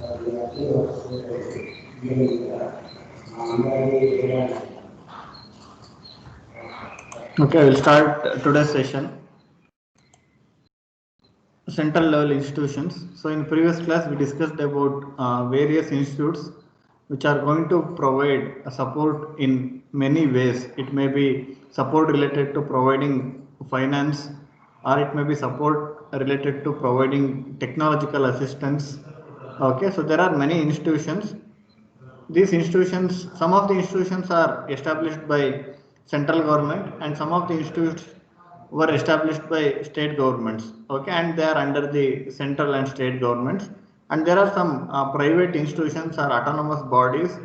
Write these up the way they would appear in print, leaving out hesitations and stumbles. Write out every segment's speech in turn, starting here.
Okay, we'll start today's session. Central level institutions. So in previous class we discussed about various institutes which are going to provide support in many ways. It may be support related to providing finance, or it may be support related to providing technological assistance. Okay, so there are many institutions. These institutions, some of the institutions are established by central government and some of the institutes were established by state governments. Okay, and they are under the central and state governments. And there are some private institutions or autonomous bodies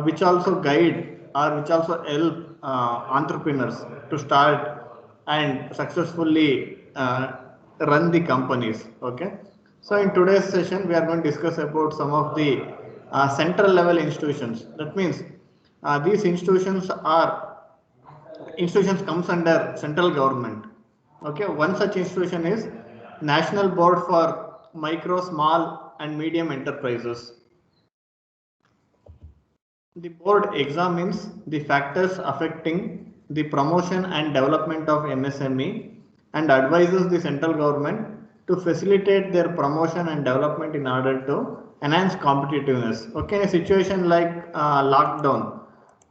which also guide or which also help entrepreneurs to start and successfully run the companies. Okay, so in today's session we are going to discuss about some of the central level institutions. That means these institutions comes under central government. Okay, one such institution is National Board for Micro, Small and Medium Enterprises. The board examines the factors affecting the promotion and development of MSME and advises the central government to facilitate their promotion and development in order to enhance competitiveness. Okay, in a situation like lockdown.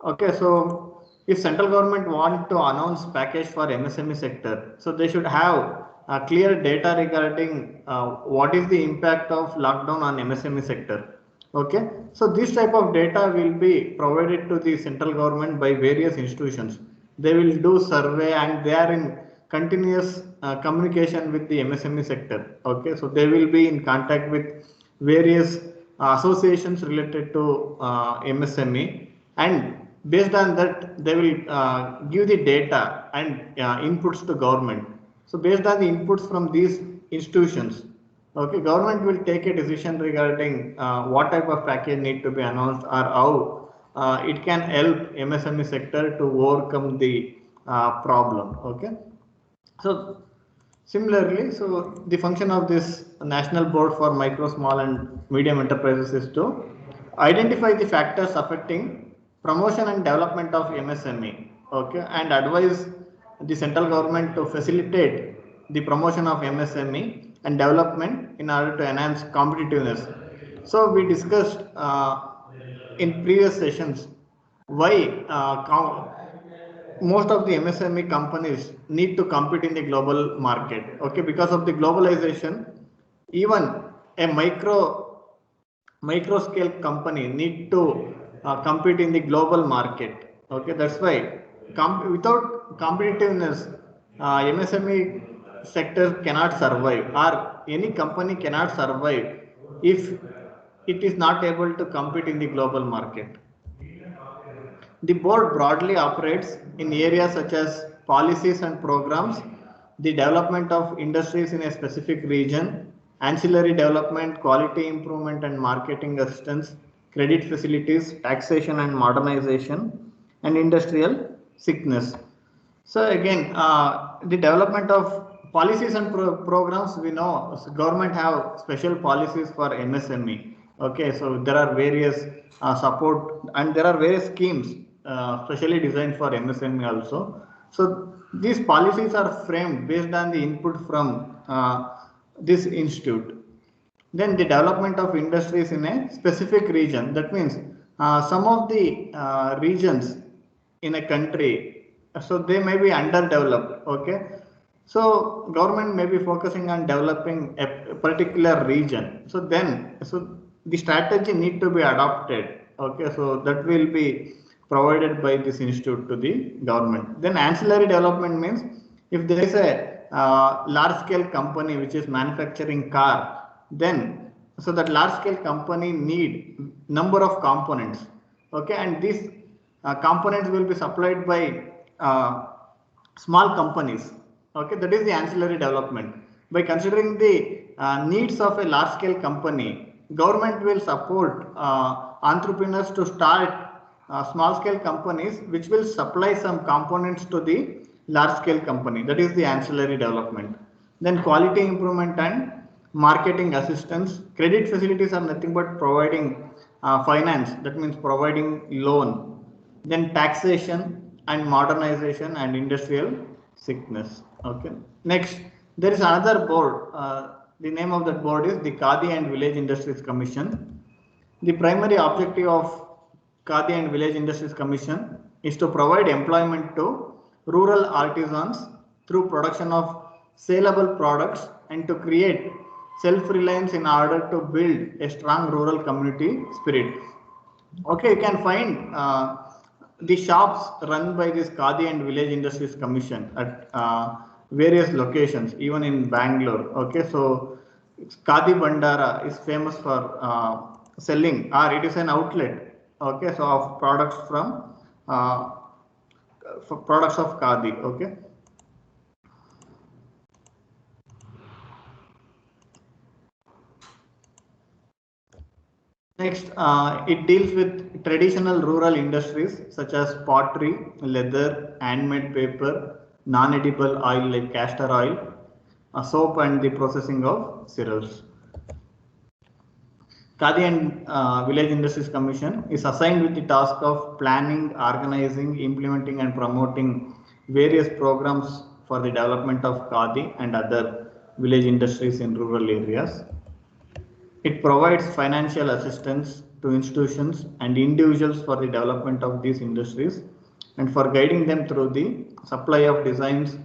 Okay, so if central government want to announce package for MSME sector, so they should have clear data regarding what is the impact of lockdown on MSME sector. Okay, so this type of data will be provided to the central government by various institutions. They will do survey and they are in continuous communication with the MSME sector. Okay, so they will be in contact with various associations related to MSME, and based on that they will give the data and inputs to government. So based on the inputs from these institutions, okay, government will take a decision regarding what type of package need to be announced or how it can help MSME sector to overcome the problem. Okay, so similarly, so the function of this National Board for Micro, Small and Medium Enterprises is to identify the factors affecting promotion and development of MSME. Okay, and advise the central government to facilitate the promotion of MSME and development in order to enhance competitiveness. So we discussed in previous sessions why most of the MSME companies need to compete in the global market. Okay, because of the globalization, even a micro scale company need to compete in the global market. Okay, that's why without competitiveness, MSME sector cannot survive, or any company cannot survive if it is not able to compete in the global market. The board broadly operates in areas such as policies and programs, the development of industries in a specific region, ancillary development, quality improvement and marketing assistance, credit facilities, taxation and modernization, and industrial sickness. So again, the development of policies and programs, we know government have special policies for MSME. Okay, so there are various support and there are various schemes specially designed for MSME also. So these policies are framed based on the input from this institute. Then the development of industries in a specific region. That means some of the regions in a country, so they may be underdeveloped. Okay, so government may be focusing on developing a particular region. So then, so the strategy need to be adopted. Okay, so that will be provided by this institute to the government. Then ancillary development means if there is a large scale company which is manufacturing car, then so that large scale company need number of components. Okay, and these components will be supplied by small companies. Okay, that is the ancillary development. By considering the needs of a large scale company, government will support entrepreneurs to start small scale companies which will supply some components to the large scale company. That is the ancillary development. Then quality improvement and marketing assistance. Credit facilities are nothing but providing finance, that means providing loan. Then taxation and modernization and industrial sickness. Okay. Next, there is another board. The name of that board is the Khadi and Village Industries Commission. The primary objective of Khadi and Village Industries Commission is to provide employment to rural artisans through production of saleable products and to create self-reliance in order to build a strong rural community spirit. Okay, you can find the shops run by this Khadi and Village Industries Commission at various locations, even in Bangalore. Okay, so Khadi Bandara is famous for selling, or it is an outlet. Okay, so of products from for products of Khadi. Okay. Next, it deals with traditional rural industries such as pottery, leather, handmade paper, non-edible oil like castor oil, soap, and the processing of cereals. Khadi and Village Industries Commission is assigned with the task of planning, organizing, implementing, and promoting various programs for the development of Khadi and other village industries in rural areas. It provides financial assistance to institutions and individuals for the development of these industries and for guiding them through the supply of designs,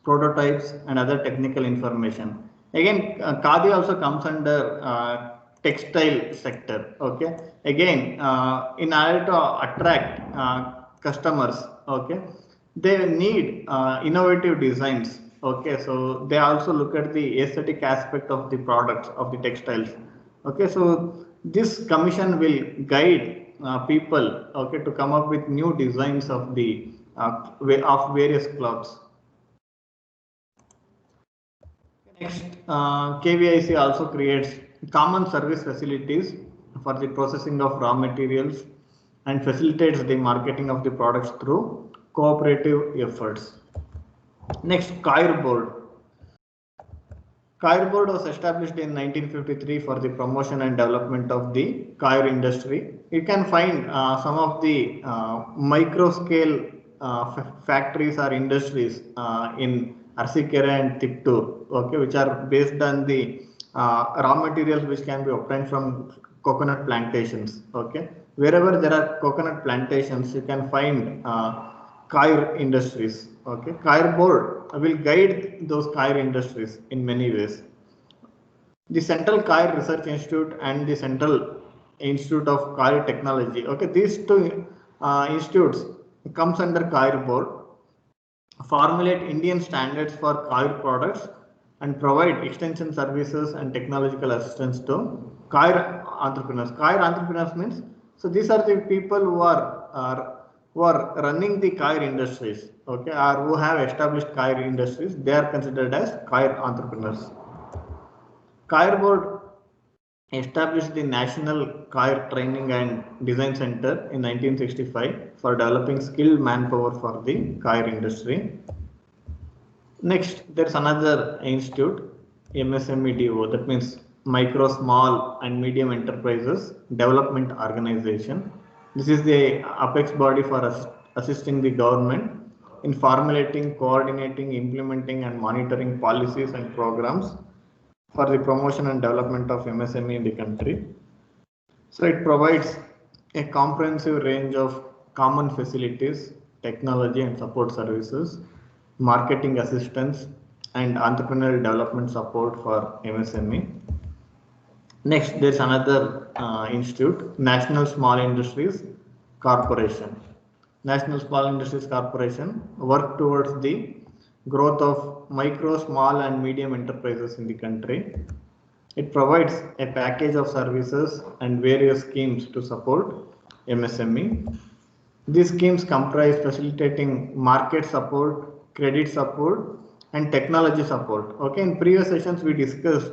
prototypes, and other technical information. Again, Khadi also comes under textile sector. Okay. Again, in order to attract customers, okay, they need innovative designs. Okay, so they also look at the aesthetic aspect of the products of the textiles. Okay, so this commission will guide people, okay, to come up with new designs of the of various cloths. Next, KVIC also creates common service facilities for the processing of raw materials and facilitates the marketing of the products through cooperative efforts. Next, Coir Board. Coir Board was established in 1953 for the promotion and development of the coir industry. You can find some of the micro scale factories or industries in Arsikere and Tiptur, okay, which are based on the raw materials which can be obtained from coconut plantations. Okay, wherever there are coconut plantations, you can find coir industries. Okay, Coir Board will guide those coir industries in many ways. The Central Coir Research Institute and the Central Institute of Coir Technology. Okay, these two institutes comes under Coir Board, formulate Indian standards for coir products and provide extension services and technological assistance to coir entrepreneurs. Coir entrepreneurs means, so these are the people who are running the coir industries, okay, or who have established coir industries. They are considered as coir entrepreneurs. Coir Board established the National Coir Training and Design Center in 1965 for developing skilled manpower for the coir industry. Next, there's another institute, MSMEDO, that means Micro, Small and Medium Enterprises Development Organization. This is the apex body for assisting the government in formulating, coordinating, implementing and monitoring policies and programs for the promotion and development of MSME in the country. So it provides a comprehensive range of common facilities, technology and support services, marketing assistance and entrepreneurial development support for MSME. Next, there's another institute, National Small Industries Corporation. National Small Industries Corporation work towards the growth of micro, small and medium enterprises in the country. It provides a package of services and various schemes to support MSME. These schemes comprise facilitating market support, credit support and technology support. Okay, in previous sessions we discussed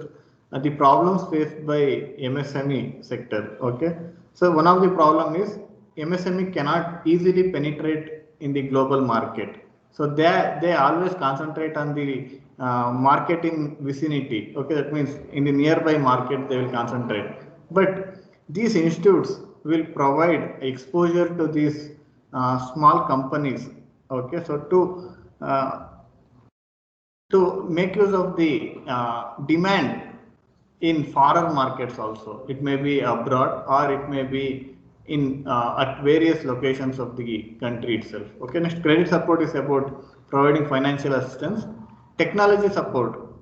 the problems faced by MSME sector. Okay, so one of the problem is MSME cannot easily penetrate in the global market. So they always concentrate on the market in vicinity. Okay, that means in the nearby market they will concentrate. But these institutes will provide exposure to these small companies. Okay, so to make use of the demand in foreign markets also. It may be abroad or it may be in at various locations of the country itself. Okay, next, credit support is about providing financial assistance. Technology support.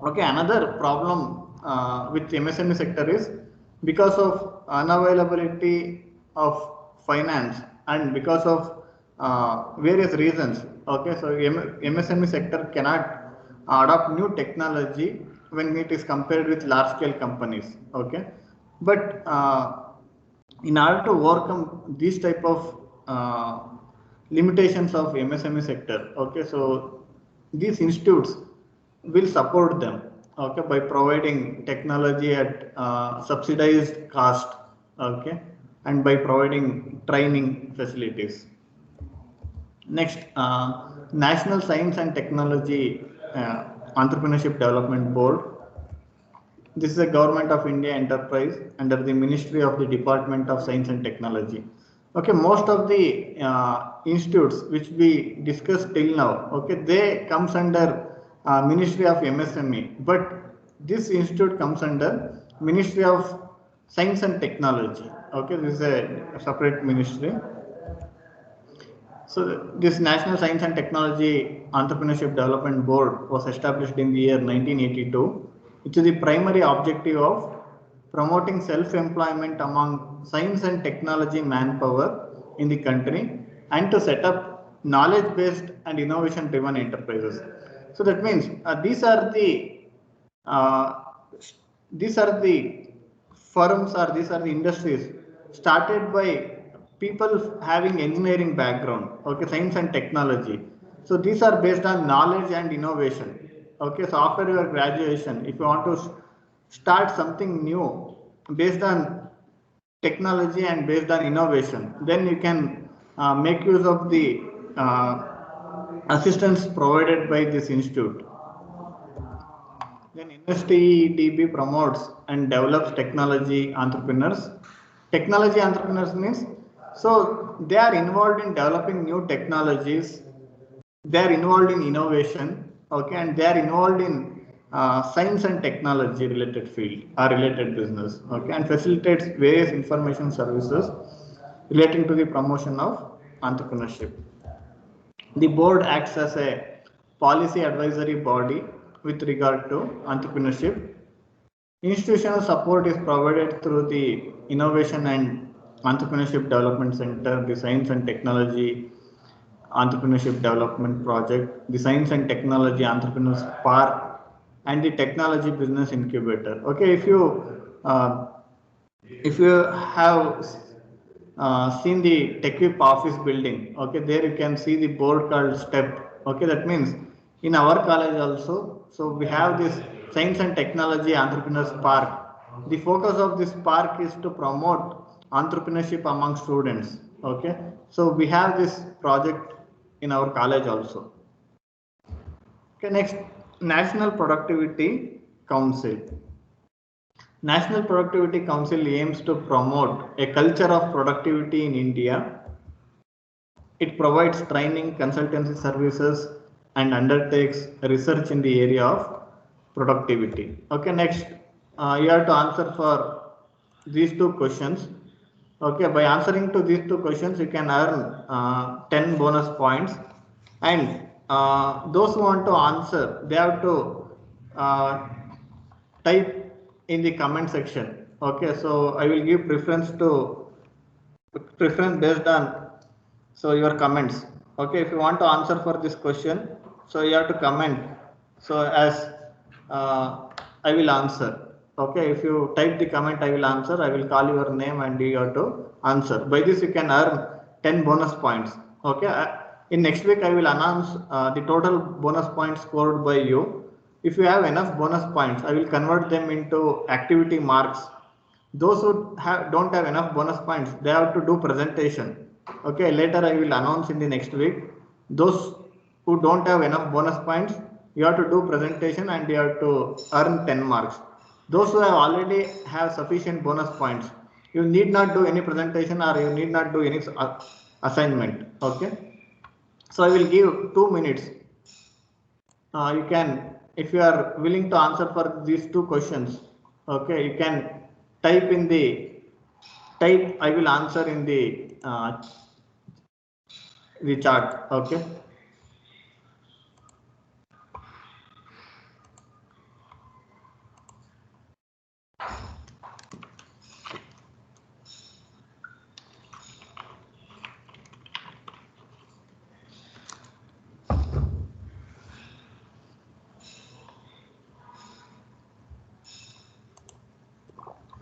Okay, another problem with MSME sector is because of unavailability of finance and because of various reasons. Okay, so MSME sector cannot adopt new technology when it is compared with large scale companies. Okay, but in order to overcome these type of limitations of MSME sector, okay, so these institutes will support them, okay, by providing technology at subsidized cost, okay, and by providing training facilities. Next, National Science and Technology Entrepreneurship Development Board. This is a Government of India enterprise under the Ministry of the Department of Science and Technology. Okay, most of the institutes which we discussed till now, okay, they comes under Ministry of MSME, but this institute comes under Ministry of Science and Technology. Okay, this is a separate ministry. So this National Science and Technology Entrepreneurship Development Board was established in the year 1982, which is the primary objective of promoting self-employment among science and technology manpower in the country and to set up knowledge-based and innovation-driven enterprises. So that means these are the firms or these are the industries started by people having engineering background, okay, science and technology. So these are based on knowledge and innovation. Okay, so after your graduation, if you want to start something new based on technology and based on innovation, then you can make use of the assistance provided by this institute. Then NSTEDB promotes and develops technology entrepreneurs. Technology entrepreneurs means, so they are involved in developing new technologies, they are involved in innovation, okay, and they are involved in science and technology related field or related business, okay, and facilitates various information services relating to the promotion of entrepreneurship. The board acts as a policy advisory body with regard to entrepreneurship. Institutional support is provided through the Innovation and Entrepreneurship Development Center, the Science and Technology Entrepreneurship Development Project, the Science and Technology Entrepreneurs Park, and the Technology Business Incubator. Okay, if you have seen the TechWip office building, okay, there you can see the board called STEP. Okay, that means in our college also, so we have this Science and Technology Entrepreneurs Park. The focus of this park is to promote entrepreneurship among students. Okay, so we have this project in our college also. Okay, next, National Productivity Council. National Productivity Council aims to promote a culture of productivity in India. It provides training, consultancy services, and undertakes research in the area of productivity. Okay, next, you have to answer for these two questions. Okay, by answering to these two questions, you can earn 10 bonus points. And those who want to answer, they have to type in the comment section. Okay, so I will give preference based on your comments. Okay, if you want to answer for this question, so you have to comment. So as I will answer. Okay, if you type the comment, I will answer. I will call your name and you have to answer. By this, you can earn 10 bonus points. Okay, in next week, I will announce the total bonus points scored by you. If you have enough bonus points, I will convert them into activity marks. Those who don't have enough bonus points, they have to do presentation. Okay, later I will announce in the next week. Those who don't have enough bonus points, you have to do presentation and you have to earn 10 marks. Those who have already have sufficient bonus points, you need not do any presentation or you need not do any assignment. Okay. So I will give 2 minutes. You can, if you are willing to answer for these two questions, okay, you can type in the I will answer in the chart. Okay.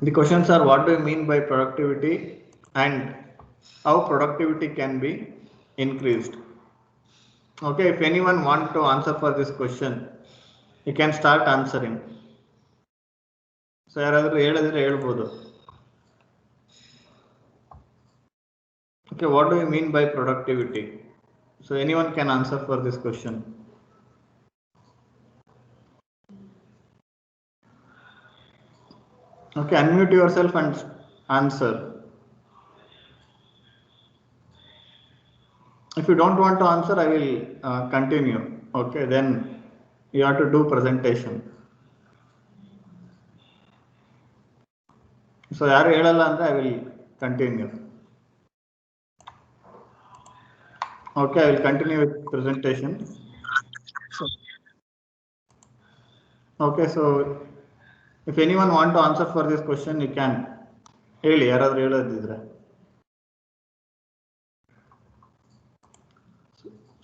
The questions are, what do you mean by productivity and how productivity can be increased? Okay, if anyone want to answer for this question, you can start answering. So ಯಾರಾದರೂ ಹೇಳಿದ್ರೆ ಹೇಳ್ಬೋದು. Okay, what do you mean by productivity? So anyone can answer for this question. Okay, unmute yourself and answer. If you don't want to answer, I will continue. Okay, then you have to do presentation. So ಯಾರು ಹೇಳಲ್ಲ ಅಂದ್ರೆ I will continue. Okay, I will continue with presentation. Okay, so if anyone want to answer for this question, you can ಹೇಳಿ ಯಾರಾದರೂ ಹೇಳೋದಿದ್ರೆ.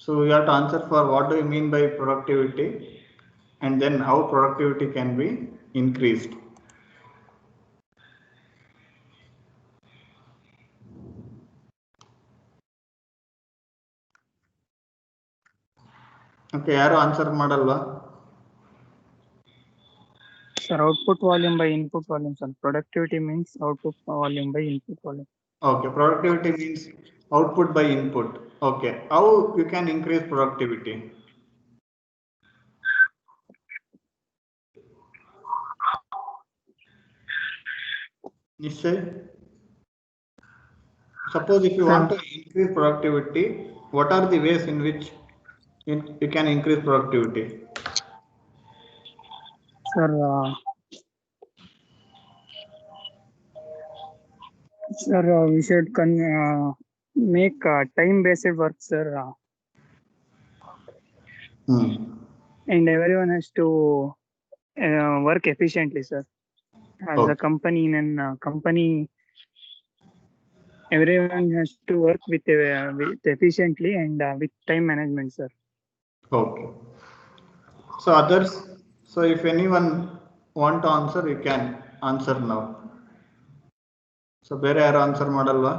So you have to answer for what do you mean by productivity and then how productivity can be increased. Okay, ಯಾರು answer ಮಾಡಲ್ವಾ? Sir, output volume by input volume. Sir, productivity means output volume by input volume. Okay, productivity means output by input. Okay, how you can increase productivity? Nishay, suppose if you want to increase productivity, what are the ways in which you can increase productivity? Sir, we should make time-based work, sir. And everyone has to work efficiently, sir. As a company, in a company, everyone has to work with efficiently and with time management, sir. Okay. So others, so if anyone want to answer, you can answer now. So ಬೇರೆ ಯಾರು answer ಮಾಡಲ್ವಾ?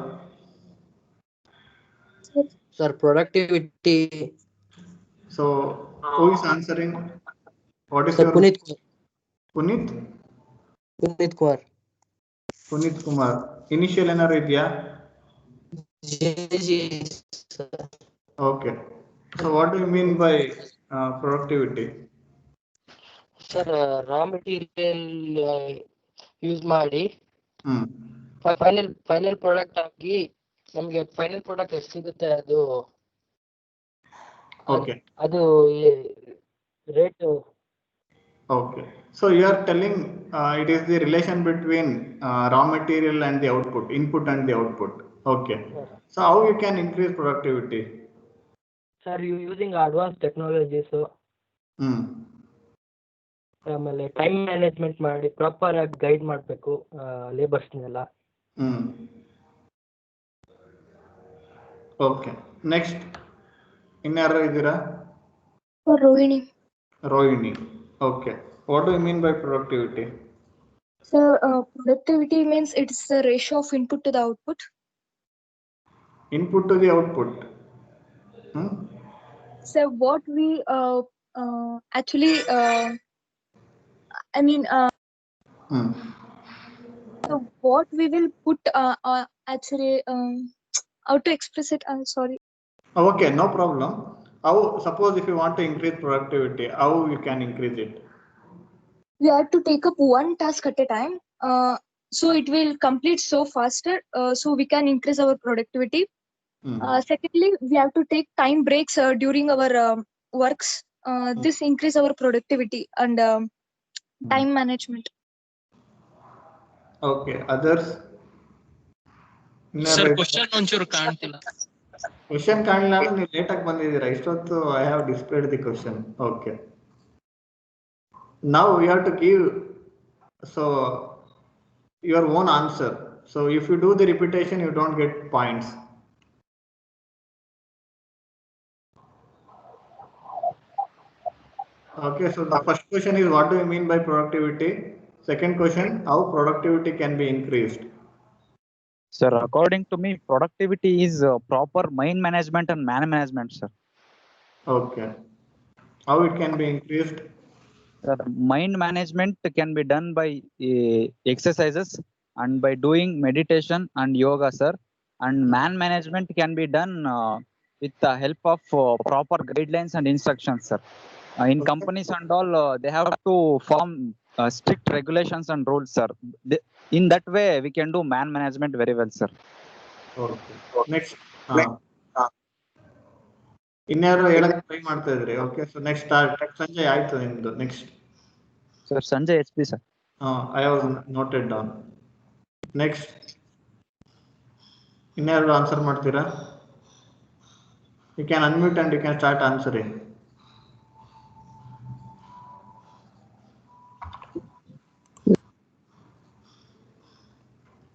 Sir, productivity. So who is answering? What is Sir, your Puneet Kumar. Puneet Kumar. Initial ಏನಾರು ಇದೆಯಾ? Okay. So what do you mean by productivity? Sir, raw material use ಮಾಡಿ final product ಆಗಿ ನಮಗೆ final product ಎಷ್ಟು ಸಿಗುತ್ತೆ ಅದು rate. Okay, so you are telling it is the relation between raw material and the output, input and the output. Okay, so how you can increase productivity? Sir, you using advanced technologies. ಆಮೇಲೆ time management ಮಾಡಿ proper ಆಗಿ guide ಮಾಡಬೇಕು ಲೇಬರ್ಸ್ನೆಲ್ಲ. Okay, next ಇನ್ಯಾರು ಇದ್ದೀರಾ? Rohini. Okay, what do you mean by productivity? Sir, productivity means it's the ratio of input to the output. Input to the output. So what we actually I mean so what we will put actually how to express it? I'm sorry. Okay, no problem. How, suppose if you want to increase productivity, how you can increase it? We have to take up one task at a time. So it will complete so faster. So we can increase our productivity. Secondly, we have to take time breaks during our works. This increase our productivity and time management. Okay, others? Sir question ಒಂಚೂರು ಕಾಣ್ತಿಲ್ಲ. Question ಕಾಣಲಿಲ್ಲ ಅಂದ್ರೆ ನೀವು ಲೇಟಾಗಿ ಬಂದಿದ್ದೀರಾ. ಇಷ್ಟೊತ್ತು I have displayed the question. Okay, now you have to give your own answer. So if you do the repetition, you don't get points. Okay, so the first question is, what do you mean by productivity? Second question, how productivity can be increased? Sir, according to me, productivity is proper mind management and man management, sir. Okay, how it can be increased? Sir, mind management can be done by exercises and by doing meditation and yoga, sir. And man management can be done with the help of proper guidelines and instructions, sir. In companies and all, they have to form strict regulations and rules, sir. In that way, we can do man management very well, sir. Okay. Next. ಇನ್ಯಾರು ಹೇಳಕ್ try ಮಾಡ್ತಾ ಇದ್ರಿ? Okay, so next start. Sanjay ಆಯ್ತು ನಿಮ್ದು. Next sir Sanjay HP, sir. I have noted down. Next ಇನ್ಯಾರು answer ಮಾಡ್ತೀರಾ? You can unmute and you can start answering.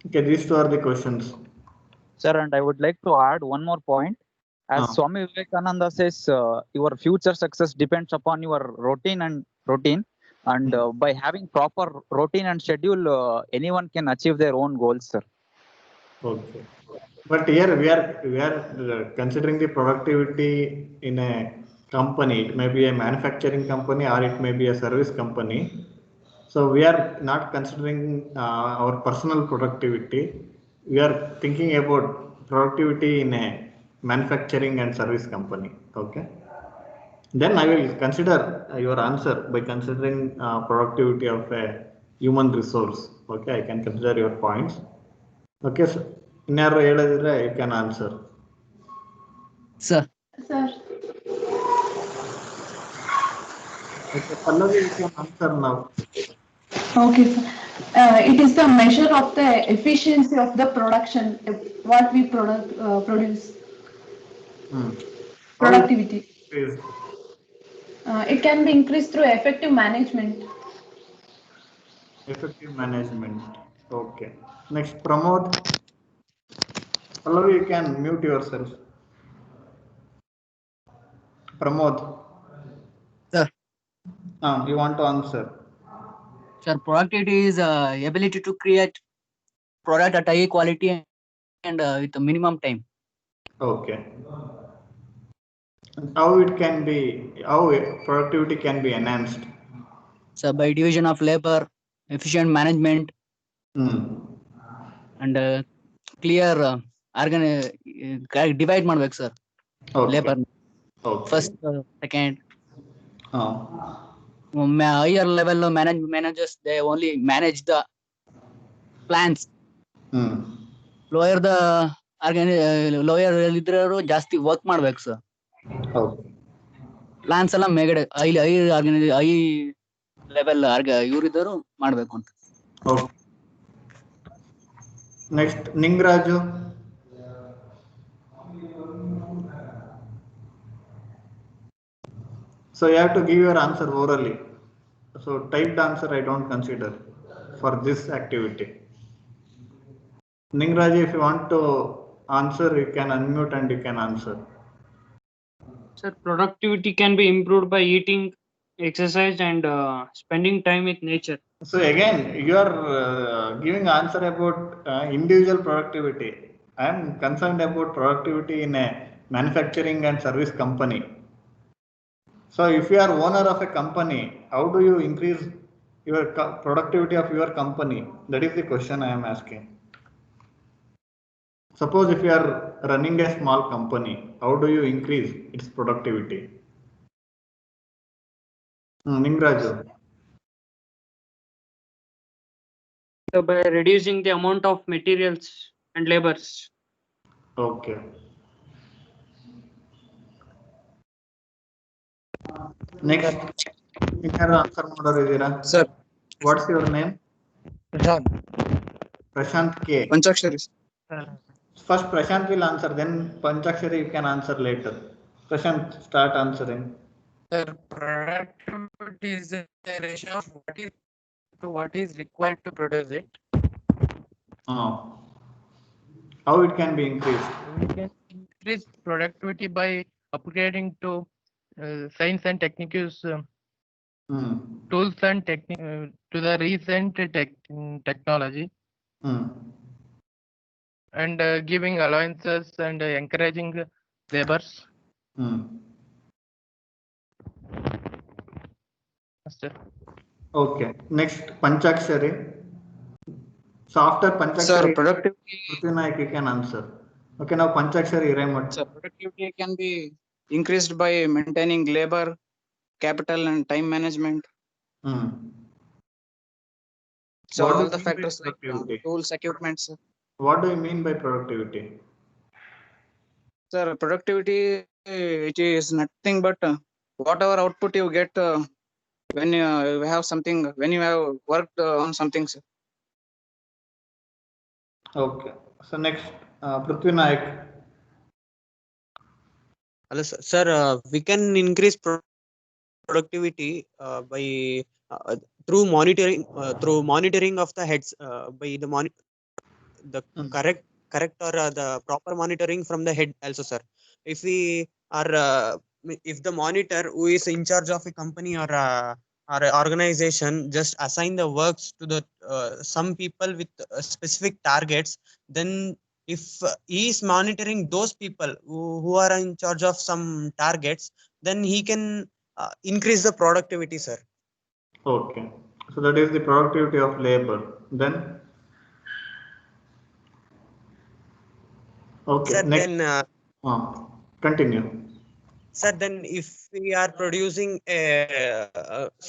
Okay, these two are the questions. Sir, and I would like to add one more point. As Swami Vivekananda says, your future success depends upon your routine, and by having proper routine and schedule, anyone can achieve their own goals, sir. Okay, but here we are considering the productivity in a company. It may be a manufacturing company or it may be a service company. So we are not considering our personal productivity. We are thinking about productivity in a manufacturing and service company. Okay, then I will consider your answer by considering productivity of a human resource. Okay, I can consider your points. Okay, so ಇನ್ಯಾರು ಹೇಳಿದ್ರೆ you can answer. Sir. Okay, Pallavi, you can answer now. Okay, sir. It is the measure of the efficiency of the production, what we produce. Productivity. It can be increased through effective management. Effective management. Okay. Next, Pramod. Pallavi, you can mute yourself. Pramod. Sir. You want to answer? Sir, productivity is ability to create product at high quality and with a minimum time. Okay. How productivity can be enhanced? So by division of labor, efficient management, and clear divide ಮಾಡ್ಬೇಕು sir. Okay. Labor. Okay. First, second. Higher level managers, they only manage the plants. Lower the lower ಇದ್ರವರು ಜಾಸ್ತಿ work ಮಾಡ್ಬೇಕು sir. Plants ಎಲ್ಲ ಮೇಗಡೆ high level ಇವರಿದ್ದರು ಮಾಡ್ಬೇಕು ಅಂತ. Next Ningaraju. So you have to give your answer orally. So typed answer I don't consider for this activity. Ningraj, if you want to answer, you can unmute and you can answer. Sir, productivity can be improved by eating, exercise, and spending time with nature. So again, you are giving answer about individual productivity. I am concerned about productivity in a manufacturing and service company. So if you are owner of a company, how do you increase your productivity of your company? That is the question I am asking. Suppose if you are running a small company, how do you increase its productivity? Ningraju. So by reducing the amount of materials and labors. Okay. Next, ಇನ್ಯಾರು answer ಮಾಡೋರು ಇದ್ದೀರಾ? Sir, what's your name? Prashant. Prashant K. Panchakshari. First Prashant will answer, then Panchakshari you can answer later. Prashant, start answering. Sir, productivity is the ratio of what is required to produce it. How it can be increased? We can increase productivity by upgrading to science and techniques, tools and to the recent technology, and giving allowances and encouraging labors. Sir. Okay. Next, Panchakshari. So after Panchakshari, Sir, productivity. Prithvinayak you can answer. Okay, now Panchakshari Raymond. Sir, productivity can be increased by maintaining labor, capital, and time management. So What all do the you mean by factors like productivity? tools, equipment. Sir. What do you mean by productivity? Sir, productivity it is nothing but whatever output you get when you have something, when you have worked on something. Sir. Okay. So next, Prithvinayak. Hello, sir. We can increase productivity by through monitoring of the heads by the correct or the proper monitoring from the head also, sir. If we are if the monitor who is in charge of a company or organization just assign the works to the some people with specific targets, then if he is monitoring those people who are in charge of some targets, then he can increase the productivity, sir. Okay. So that is the productivity of labor. Then okay. Sir, next, then continue. Sir, then if we are producing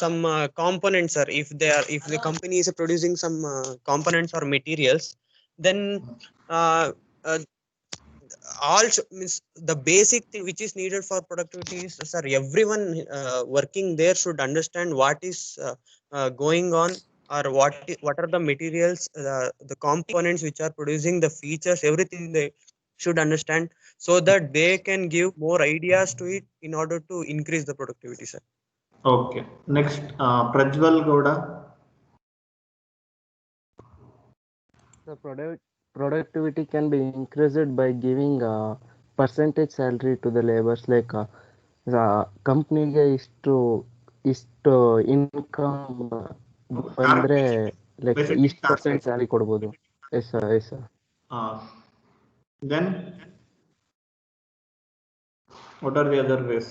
some components, sir, if the company is producing some components or materials, then all means the basic thing which is needed for productivity is, sir, everyone working there should understand what is going on, or what are the materials, the components which are producing the features, everything they should understand, so that they can give more ideas to it in order to increase the productivity, sir. Okay. Next, Prajwal Gowda. The productivity can be increased by giving percentage salary to the laborers, like the company ಇಷ್ಟು income ಬಂದ್ರೆ like ಇಷ್ಟು percent salary ಕೊಡ್ಬೋದು. Yes sir, yes sir. Then what are the other ways?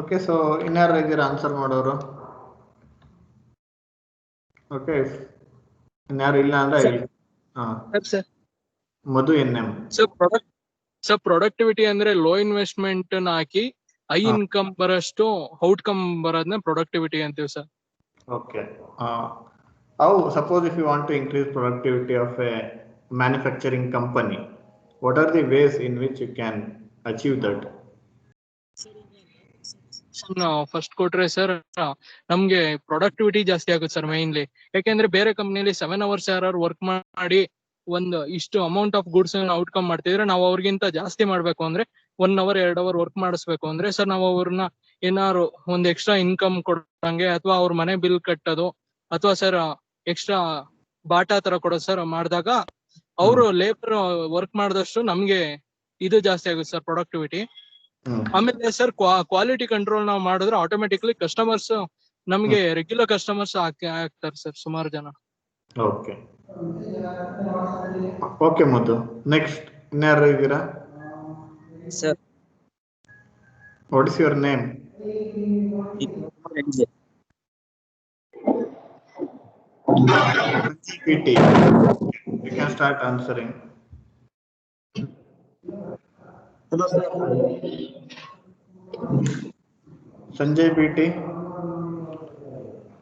Okay, so ಇನ್ಯಾರು ಇದ್ದೀರಾ answer ಮಾಡೋರು? Okay, ಇನ್ಯಾರು ಇಲ್ಲ ಅಂದ್ರೆ ಮಧು NM. ಸೊ ಪ್ರೊಡಕ್ಟಿವಿಟಿ ಅಂದ್ರೆ ಲೋ ಇನ್ವೆಸ್ಟ್ಮೆಂಟ್ ಹಾಕಿ ಹೈ ಇನ್ಕಮ್ ಬರೋಷ್ಟು ಔಟ್ಕಮ್ ಬರೋದನ್ನ ಪ್ರೊಡಕ್ಟಿವಿಟಿ ಅಂತೀವಿ sir. Okay. How, suppose if you want to increase productivity of a manufacturing company, what are the ways in which you can achieve that? First ಕೊಟ್ರೆ sir ನಮ್ಗೆ productivity ಜಾಸ್ತಿ ಆಗುತ್ತೆ sir mainly. ಯಾಕೆಂದ್ರೆ ಬೇರೆ ಕಂಪ್ನಿಲಿ 7 hours work ಮಾಡಿ ಒಂದು ಇಷ್ಟು amount of goods outcome ಮಾಡ್ತಿದ್ರೆ, ನಾವು ಅವ್ರಿಗಿಂತ ಜಾಸ್ತಿ ಮಾಡ್ಬೇಕು ಅಂದ್ರೆ 1 hour 2 hour ವರ್ಕ್ ಮಾಡಿಸ್ಬೇಕು ಅಂದ್ರೆ ಸರ್ ನಾವು ಅವ್ರನ್ನ ಏನಾರು ಒಂದ್ ಎಕ್ಸ್ಟ್ರಾ ಇನ್ಕಮ್ ಕೊಡಂಗೆ, ಅಥವಾ ಅವ್ರ ಮನೆ ಬಿಲ್ ಕಟ್ಟೋದು, ಅಥವಾ ಸರ್ ಎಕ್ಸ್ಟ್ರಾ ಬಾಟಾ ತರ ಕೊಡೋದು ಸರ್ ಮಾಡಿದಾಗ ಅವರು ಲೇಬರ್ ವರ್ಕ್ ಮಾಡಿದಷ್ಟು ನಮ್ಗೆ ಇದು ಜಾಸ್ತಿ ಆಗುತ್ತೆ ಸರ್ ಪ್ರೊಡಕ್ಟಿವಿಟಿ. ಆಮೇಲೆ ಸರ್ ಕ್ವಾಲಿಟಿ ಕಂಟ್ರೋಲ್ ನಾವು ಮಾಡಿದ್ರೆ ಆಟೋಮೆಟಿಕ್ಲಿ ಕಸ್ಟಮರ್ಸ್ ನಮ್ಗೆ ರೆಗ್ಯುಲರ್ ಕಸ್ಟಮರ್ಸ್ ಆಗ್ತಾರೆ ಸರ್ ಸುಮಾರು ಜನ. Okay okay Madhu. ನೆಕ್ಸ್ಟ್ ಇನ್ಯಾರು ಇದ್ದೀರಾ sir? What is your name? PT, you can start answering. Hello, sir. Sanjay PT.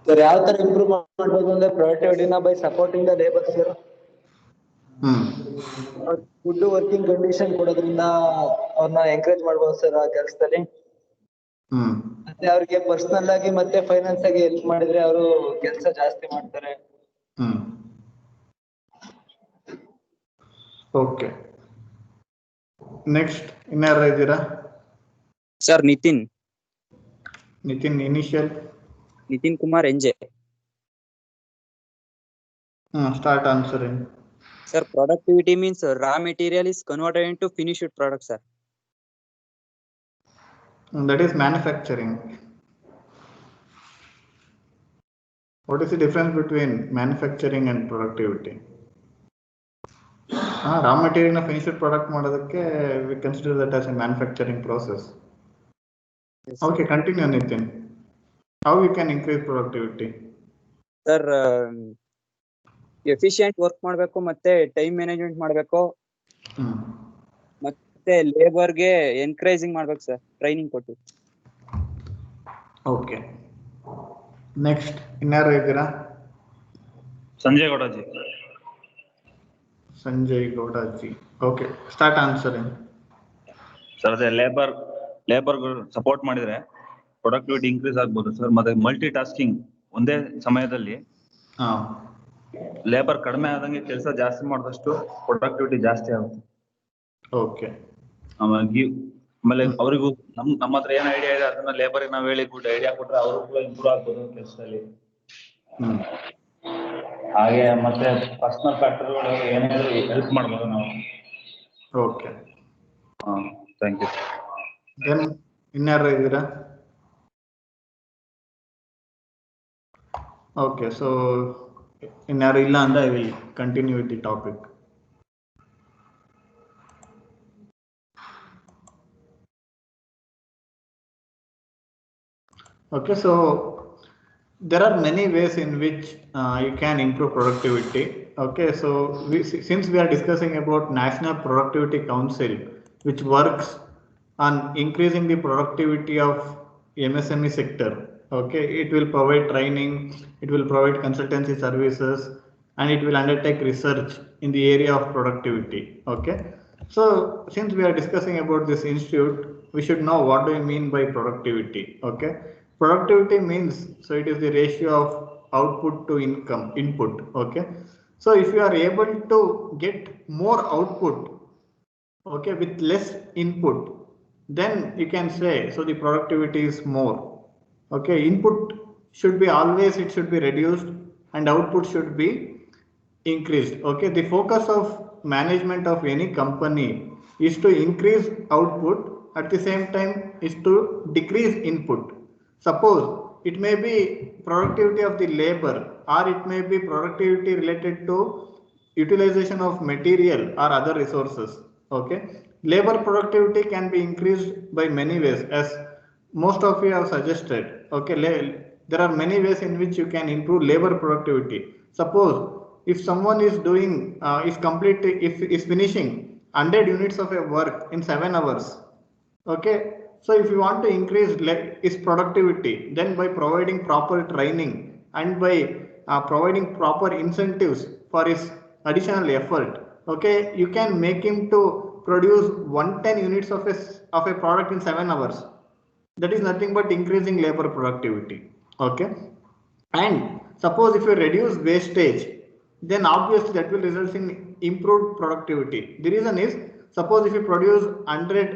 Sir ಯಾವ ತರ ಇಂಪ್ರೂವ್ ಮಾಡಬಹುದು ಅಂದ್ರೆ ಪ್ರೊಡಕ್ಟಿವಿಟಿನ by supporting the labour sir. Food working condition ಕೊಡೋದ್ರಿಂದ ಅವ್ರನ್ನ ಎಂಕರೇಜ್ ಮಾಡಬಹುದು ಸರ್ ಆ ಕೆಲಸದಲ್ಲಿ. ಮತ್ತೆ ಅವ್ರಿಗೆ ಪರ್ಸನಲ್ ಆಗಿ ಮತ್ತೆ ಫೈನಾನ್ಸ್ ಆಗಿ ಹೆಲ್ಪ್ ಮಾಡಿದ್ರೆ ಅವರು ಕೆಲಸ ಜಾಸ್ತಿ ಮಾಡ್ತಾರೆ. ಓಕೆ, ನೆಕ್ಸ್ಟ್ ಇನ್ಯಾರ ಇದ್ದೀರಾ? Sir Nitin initial Nitin Kumar NJ. Start answering. Sir, productivity means raw material is converted into finished product, sir. That is manufacturing. What is the difference between manufacturing and productivity? Raw material na finished product ಮಾಡೋದಕ್ಕೆ we consider that as a manufacturing process. Yes, okay, continue Nitin. How we can increase productivity? Sir, efficient work ಮಾಡಬೇಕು, ಮತ್ತೆ time management ಮಾಡಬೇಕು, ಮತ್ತೆ labour ಗೆ encouraging ಮಾಡಬೇಕು sir, training ಕೊಟ್ಟು. Okay, next ಇನ್ಯಾರು ಇದ್ದೀರಾ? Sanjay Gowdaji. Okay, start answering. Sir, ಅದೇ ಲೇಬರ್ ಸಪೋರ್ಟ್ ಮಾಡಿದ್ರೆ ಪ್ರೊಡಕ್ಟಿವಿಟಿ ಇನ್ಕ್ರೀಸ್ ಆಗ್ಬೋದು ಸರ್. ಮತ್ತೆ ಮಲ್ಟಿ ಟಾಸ್ಕಿಂಗ್, ಒಂದೇ ಸಮಯದಲ್ಲಿ ಲೇಬರ್ ಕಡಿಮೆ ಆದಂಗೆ ಕೆಲಸ ಜಾಸ್ತಿ ಮಾಡಿದಷ್ಟು ಪ್ರೊಡಕ್ಟಿವಿಟಿ ಜಾಸ್ತಿ ಆಗುತ್ತೆ. ಓಕೆ, ಆಮೇಲೆ ಅವರಿಗೂ ನಮ್ಮ ಹತ್ರ ಏನ್ ಐಡಿಯಾ ಇದೆ ಅದನ್ನ ಲೇಬರ್ ನಾವು ಹೇಳಿ ಗುಡ್ ಐಡಿಯಾ ಕೊಟ್ರೆ ಅವರು ಕೂಡ ಇಂಪ್ರೂವ್ ಆಗ್ಬೋದು ಕೆಲಸದಲ್ಲಿ. ಹಾಗೆ ಮತ್ತೆ ಪರ್ಸನಲ್ ಫ್ಯಾಕ್ಟರ್ಗಳು ಏನಾದ್ರು ಹೆಲ್ಪ್ ಮಾಡ್ಬೋದು ನಾವು. Okay, thank you. ದೆನ್ ಇನ್ಯಾರು ಇದ್ದೀರಾ? ಓಕೆ, ಸೊ ಇನ್ಯಾರು ಇಲ್ಲ ಅಂದ್ರೆ I will continue with the topic. Okay, so there are many ways in which you can improve productivity. Okay, so since we are discussing about National Productivity Council, which works on increasing the productivity of MSME sector. Okay, it will provide training, it will provide consultancy services, and it will undertake research in the area of productivity. Okay, so since we are discussing about this institute, we should know what do we mean by productivity. Okay, productivity means, so it is the ratio of output to input. Okay, so if you are able to get more output, okay, with less input, then you can say, so the productivity is more. Okay, input should be always, it should be reduced, and output should be increased. Okay, the focus of management of any company is to increase output, at the same time is to decrease input. Suppose it may be productivity of the labor, or it may be productivity related to utilization of material or other resources. Okay, labor productivity can be increased by many ways, as most of you have suggested. Okay, there are many ways in which you can improve labor productivity. Suppose if someone is doing is finishing 100 units of a work in 7 hours. Okay, so if you want to increase his productivity, then by providing proper training and by providing proper incentives for his additional effort, okay, you can make him to produce 110 units of a product in 7 hours. That is nothing but increasing labor productivity. Okay, and suppose if you reduce wastage, then obviously that will result in improved productivity. The reason is, suppose if you produce 100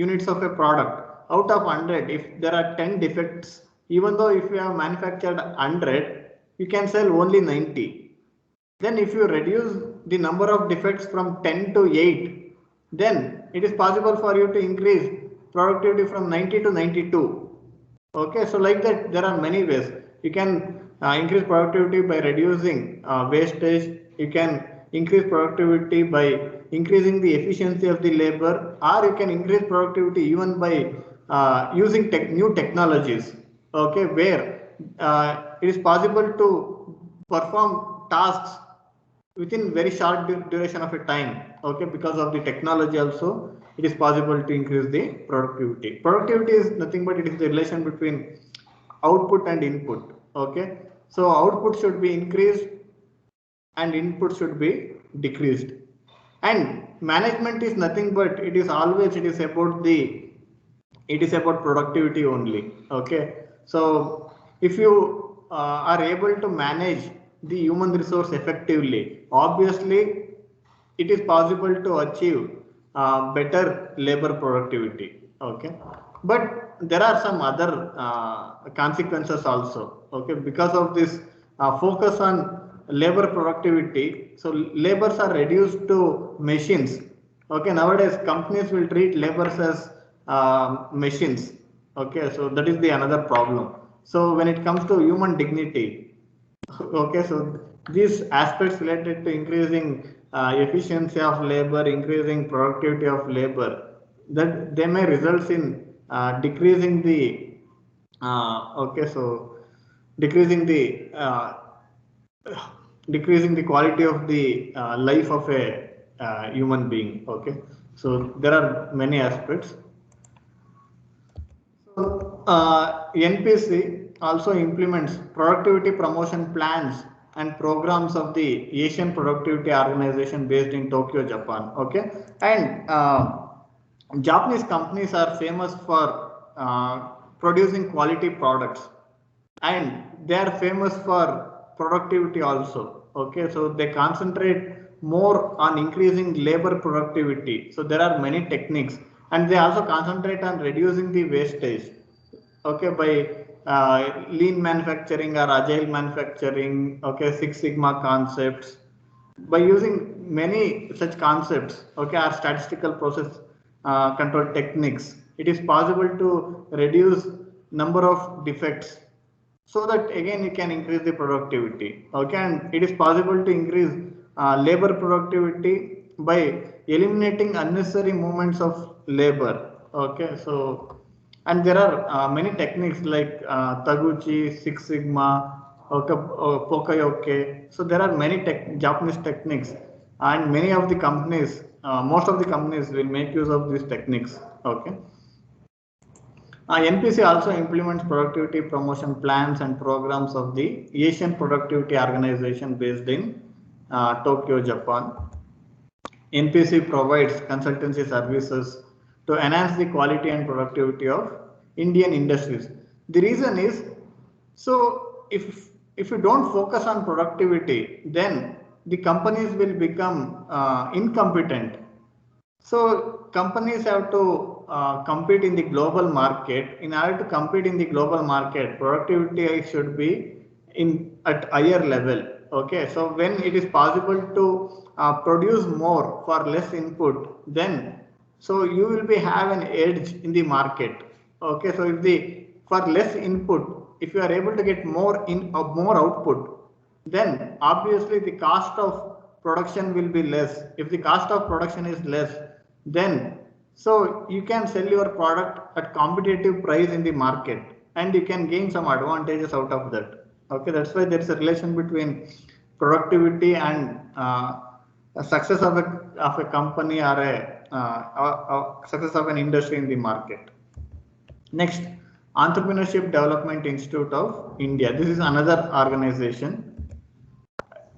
units of a product, out of 100, if there are 10 defects, even though if you have manufactured 100, you can sell only 90. Then if you reduce the number of defects from 10 to 8, then it is possible for you to increase productivity from 90 to 92. Okay, so like that, there are many ways. You can increase productivity by reducing wastage. You can increase productivity by increasing the efficiency of the labor, or you can increase productivity even by using new technologies. Okay, where it is possible to perform tasks within very short duration of a time. Okay, because of the technology also, it is possible to increase the productivity. Productivity is nothing but it is the relation between output and input. Okay, so output should be increased and input should be decreased. And management is nothing but it is always it is about productivity only. Okay, so if you are able to manage the human resource effectively, obviously it is possible to achieve better labor productivity. Okay, but there are some other consequences also. Okay, because of this focus on labor productivity, so labors are reduced to machines. Okay, nowadays companies will treat labors as machines. Okay, so that is the another problem. So when it comes to human dignity, okay, so these aspects related to increasing efficiency of labor, increasing productivity of labor, that they may result in decreasing the decreasing the quality of the life of a human being. Okay, so there are many aspects. So NPC also implements productivity promotion plans and programs of the Asian Productivity Organization based in Tokyo, Japan. Okay, and Japanese companies are famous for producing quality products, and they are famous for productivity also. Okay, so they concentrate more on increasing labor productivity. So there are many techniques, and they also concentrate on reducing the wastage. Okay, by lean manufacturing or agile manufacturing. Okay, Six Sigma concepts. By using many such concepts, okay, or statistical process control techniques, it is possible to reduce number of defects, so that again you can increase the productivity. Okay, and it is possible to increase labor productivity by eliminating unnecessary movements of labor. Okay, so and there are many techniques like Taguchi, Six Sigma, okay, Poka-yoke. So there are many Japanese techniques, and many of the companies, most of the companies will make use of these techniques. Okay. NPC also implements productivity promotion plans and programs of the Asian Productivity Organization based in Tokyo, Japan. NPC provides consultancy services to enhance the quality and productivity of Indian industries. The reason is, so if you don't focus on productivity, then the companies will become incompetent. So companies have to compete in the global market. In order to compete in the global market, productivity should be at higher level. Okay, so when it is possible to produce more for less input, then so you will have an edge in the market. Okay, so if for less input, if you are able to get more output, then obviously the cost of production will be less. If the cost of production is less, then so you can sell your product at competitive price in the market, and you can gain some advantages out of that. Okay, that's why there is a relation between productivity and success of a company or a success of an industry in the market. Next, Entrepreneurship Development Institute of India. This is another organization.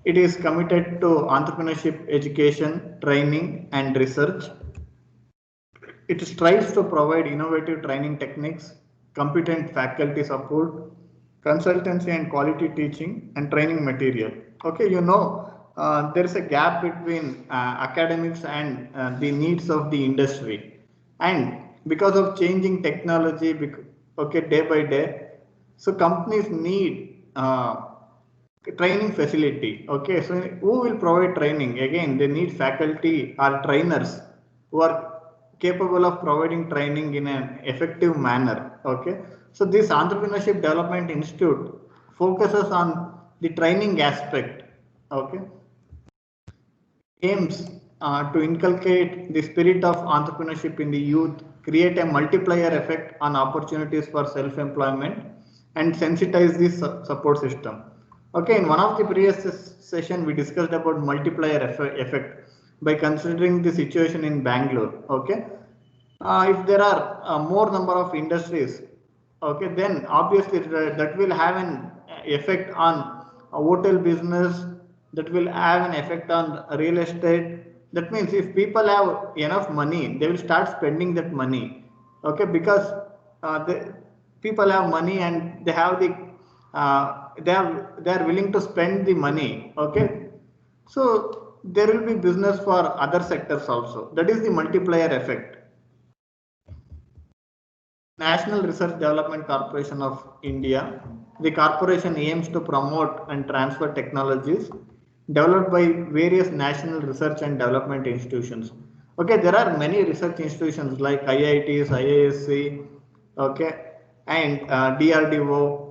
It is committed to entrepreneurship education, training, and research. It strives to provide innovative training techniques, competent faculty support, consultancy and quality teaching and training material. Okay, there is a gap between academics and the needs of the industry, and because of changing technology, okay, day by day, so companies need training facility. Okay, so who will provide training? Again, they need faculty or trainers who are capable of providing training in an effective manner. Okay, so this Entrepreneurship Development Institute focuses on the training aspect. Okay, aims to inculcate the spirit of entrepreneurship in the youth, create a multiplier effect on opportunities for self-employment, and sensitize the support system. Okay, in one of the previous session, we discussed about multiplier effect by considering the situation in Bangalore. Okay, if there are more number of industries, okay, then obviously that will have an effect on hotel business, that will have an effect on real estate. That means if people have enough money, they will start spending that money. Okay, because the people have money and they have the they are willing to spend the money. Okay, so there will be business for other sectors also. That is the multiplier effect. National Research Development Corporation of India. The corporation aims to promote and transfer technologies developed by various national research and development institutions. Okay, there are many research institutions like IITs, IISc, okay, and DRDO.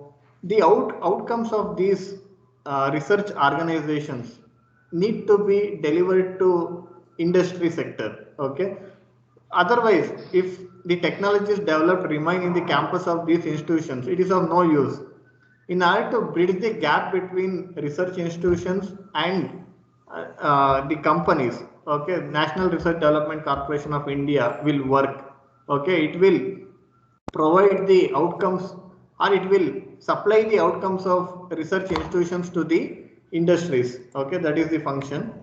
The outcomes of these research organizations need to be delivered to industry sector. Okay, otherwise, if the technologies developed remain in the campus of these institutions, it is of no use. In order to bridge the gap between research institutions and the companies, okay, National Research Development Corporation of India will work. Okay, it will provide the outcomes, or it will supply the outcomes of research institutions to the industries. Okay, that is the function.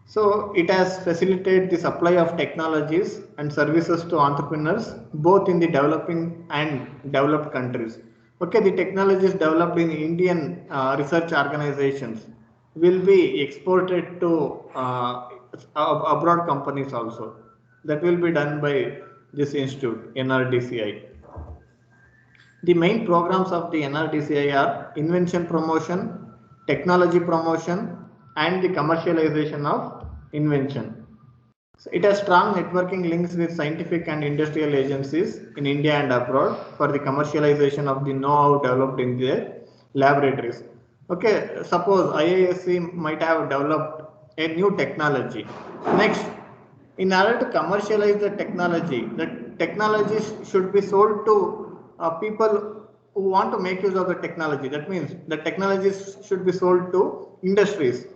So it has facilitated the supply of technologies and services to entrepreneurs both in the developing and developed countries. Okay, the technologies developed in Indian research organizations will be exported to abroad companies also. That will be done by this institute, NRDCI. The main programs of the NRDCI are invention promotion, technology promotion, and the commercialization of invention. So it has strong networking links with scientific and industrial agencies in India and abroad for the commercialization of the know-how developed in their laboratories. Okay, suppose IISc might have developed a new technology. Next, in order to commercialize the technology should be sold to people who want to make use of the technology. That means the technologies should be sold to industries.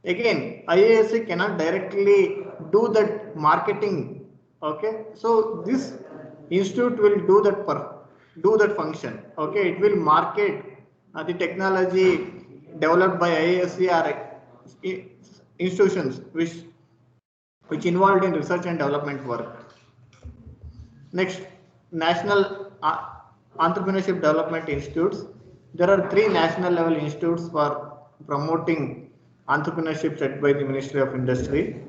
Again, IISc cannot directly do that marketing. Okay, so this institute will do that function. Okay, it will market the technology developed by IISc or institutions which involved in research and development work. Next, National Entrepreneurship Development Institutes. There are 3 national level institutes for promoting entrepreneurship set by the Ministry of Industry.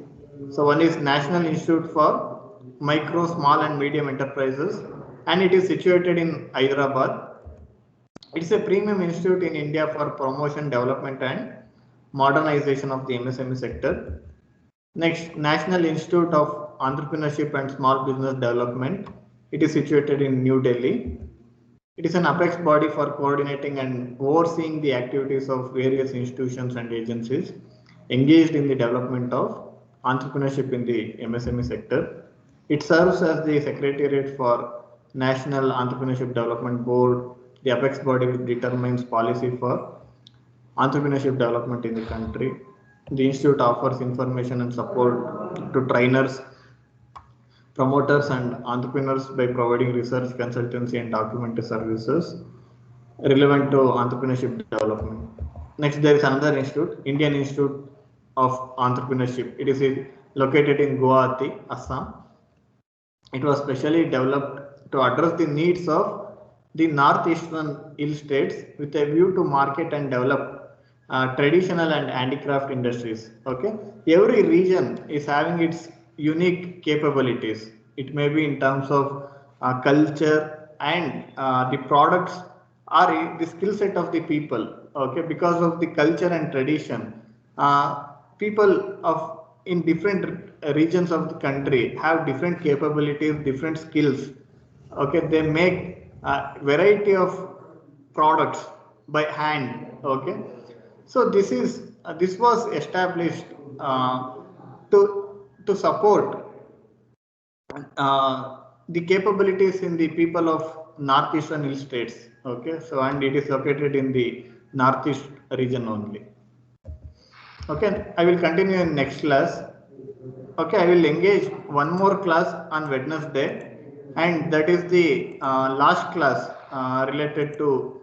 So one is National Institute for Micro, Small and Medium Enterprises, and it is situated in Hyderabad. It's a premium institute in India for promotion, development and modernization of the MSME sector. Next, National Institute of Entrepreneurship and Small Business Development. It is situated in New Delhi. It is an apex body for coordinating and overseeing the activities of various institutions and agencies engaged in the development of entrepreneurship in the MSME sector. It serves as the secretariat for National Entrepreneurship Development Board, the apex body which determines policy for entrepreneurship development in the country. The institute offers information and support to trainers, promoters and entrepreneurs by providing research, consultancy and documentary services relevant to entrepreneurship development. Next, there is another institute, Indian Institute of Entrepreneurship. It is located in Guwahati, Assam. It was specially developed to address the needs of the northeastern hill states with a view to market and develop traditional and handicraft industries. Okay, every region is having its unique capabilities. It may be in terms of culture and the products or the skill set of the people. Okay, because of the culture and tradition, people of in different regions of the country have different capabilities, different skills. Okay, they make a variety of products by hand. Okay, so this was established to support the capabilities in the people of northeastern hill states. Okay, so and it is located in the northeast region only. Okay, I will continue in next class. Okay, I will engage one more class on Wednesday, and that is the last class related to